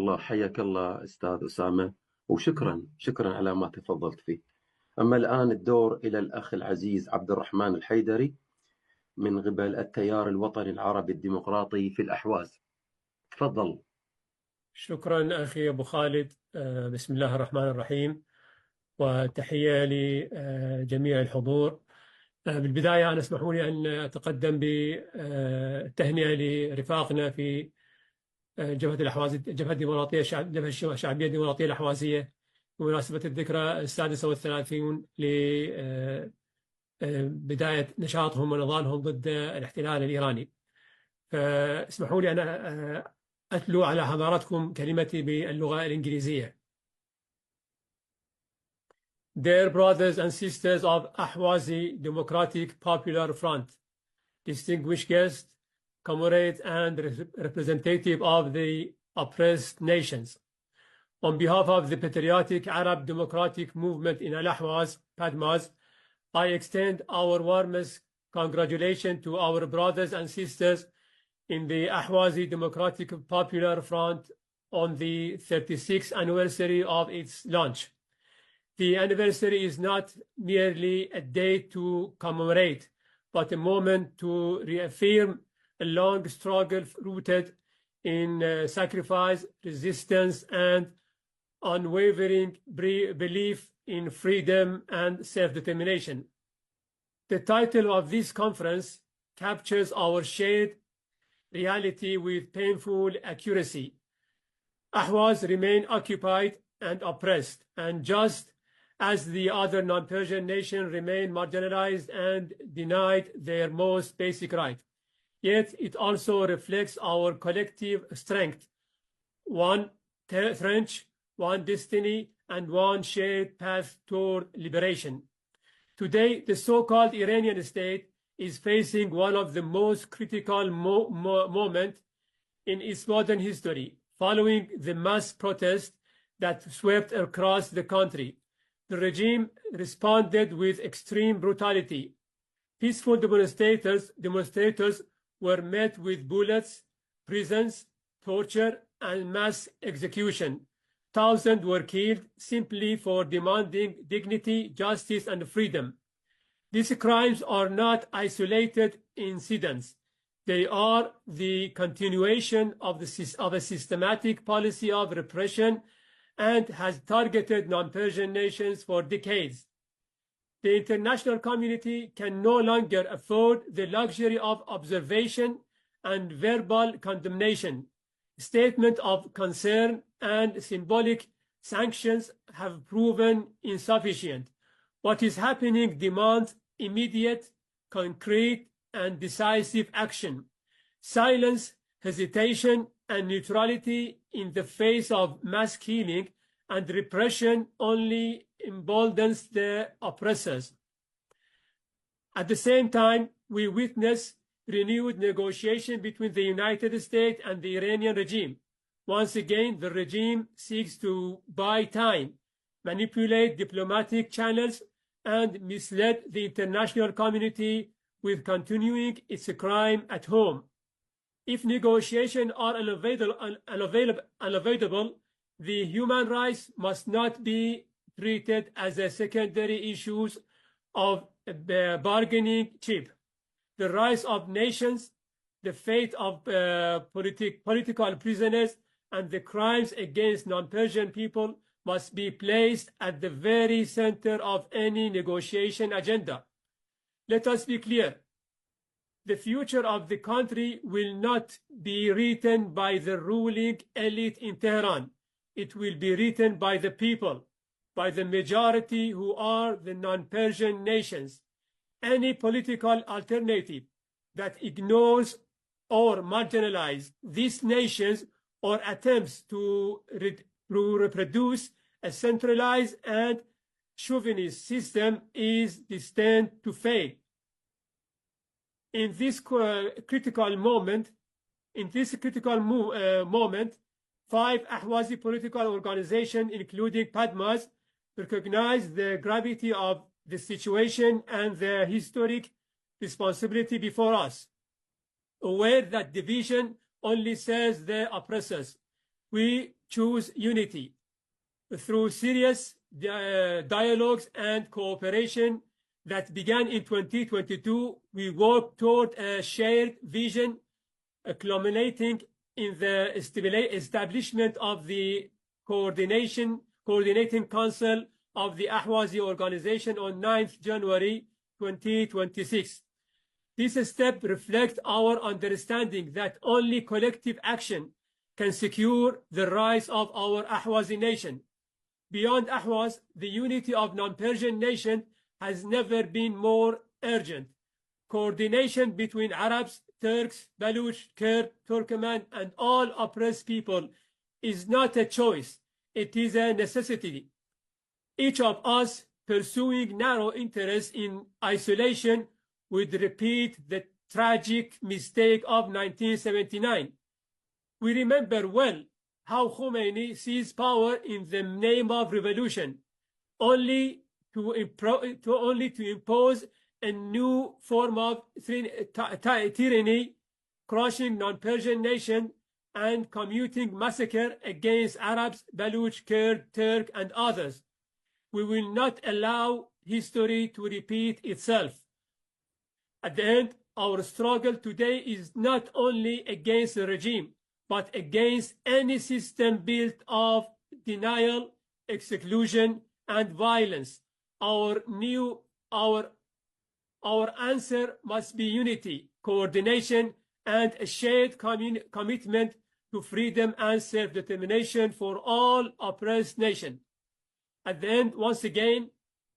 الله، حياك الله أستاذ أسامة، وشكرا على ما تفضلت فيه. أما الآن الدور إلى الأخ العزيز عبد الرحمن الحيدري من قبل التيار الوطني العربي الديمقراطي في الأحواز. تفضل. شكرا أخي أبو خالد. بسم الله الرحمن الرحيم، وتحية لجميع الحضور. بالبداية أنا اسمحوا لي أن أتقدم بالتهنئة لرفاقنا في جبهة الأحواز، الجبهة الشعبية الديمقراطية الأحوازية، بمناسبة الذكرى 36 لبداية نشاطهم ونضالهم ضد الاحتلال الإيراني. فاسمحوا لي أن أتلو على حضراتكم كلمتي باللغة الإنجليزية. Dear brothers and sisters of Ahwazi Democratic Popular Front, distinguished guests, comrades and representative of the oppressed nations, on behalf of the patriotic Arab Democratic Movement in Al-Ahwaz, PADMAS, I extend our warmest congratulations to our brothers and sisters in the Ahwazi Democratic Popular Front on the 36th anniversary of its launch. The anniversary is not merely a date to commemorate, but a moment to reaffirm a long struggle rooted in sacrifice, resistance, and unwavering belief in freedom and self-determination. The title of this conference captures our shared reality with painful accuracy. Ahwaz remain occupied and oppressed, and just as the other non-Persian nations remain marginalized and denied their most basic right. Yet it also reflects our collective strength, one trench, one destiny, and one shared path toward liberation. Today, the so-called Iranian state is facing one of the most critical moments in its modern history, following the mass protests that swept across the country. The regime responded with extreme brutality. Peaceful demonstrators were met with bullets, prisons, torture, and mass execution. Thousands were killed simply for demanding dignity, justice, and freedom. These crimes are not isolated incidents. They are the continuation of a systematic policy of repression and has targeted non-Persian nations for decades. The international community can no longer afford the luxury of observation and verbal condemnation. Statements of concern and symbolic sanctions have proven insufficient. What is happening demands immediate, concrete, and decisive action. Silence, hesitation, and neutrality in the face of mass killing and repression only emboldens the oppressors. At the same time, we witness renewed negotiation between the United States and the Iranian regime. Once again, the regime seeks to buy time, manipulate diplomatic channels, and mislead the international community with continuing its crime at home. If negotiations are unavoidable, the human rights must not be treated as a secondary issues of the bargaining chip. The rights of nations, the fate of political prisoners, and the crimes against non-Persian people must be placed at the very center of any negotiation agenda. Let us be clear. The future of the country will not be written by the ruling elite in Tehran. It will be written by the people, by the majority who are the non-Persian nations. Any political alternative that ignores or marginalizes these nations or attempts to reproduce a centralized and chauvinist system is destined to fail. In this critical moment, 5 Ahwazi political organizations, including PADMAS, recognize the gravity of the situation and the historic responsibility before us. Aware that division only serves the oppressors, we choose unity. Through serious dialogues and cooperation that began in 2022, we work toward a shared vision, culminating in the establishment of the Coordinating Council of the Ahwazi Organization on 9th January 2026. This step reflects our understanding that only collective action can secure the rise of our Ahwazi nation. Beyond Ahwaz, the unity of non-Persian nations has never been more urgent. Coordination between Arabs, Turks, Baluch, Kurd, Turkmen, and all oppressed people is not a choice. It is a necessity. Each of us pursuing narrow interests in isolation would repeat the tragic mistake of 1979. We remember well how Khomeini seized power in the name of revolution, only to impose a new form of tyranny, crushing non-Persian nations and commuting massacre against Arabs, Baluch, Kurd, Turk, and others. We will not allow history to repeat itself. At the end, our struggle today is not only against the regime, but against any system built of denial, exclusion, and violence. Our answer must be unity, coordination, and a shared commitment to freedom and self-determination for all oppressed nations. At the end, once again,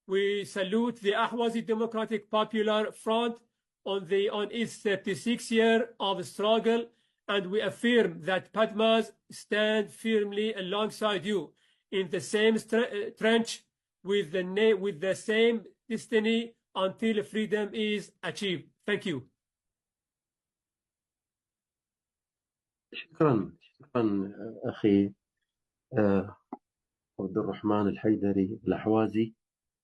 we salute the Ahwazi Democratic Popular Front on its 36th year of struggle, and we affirm that Padmas stand firmly alongside you in the same trench with the same destiny until freedom is achieved. Thank you. شكرا أخي عبد الرحمن الحيدري الأحوازي،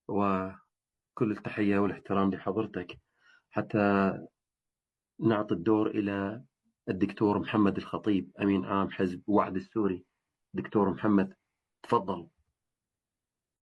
وكل التحية والاحترام لحضرتك. حتى نعطي الدور إلى الدكتور محمد الخطيب، أمين عام حزب وعد السوري. دكتور محمد، تفضل.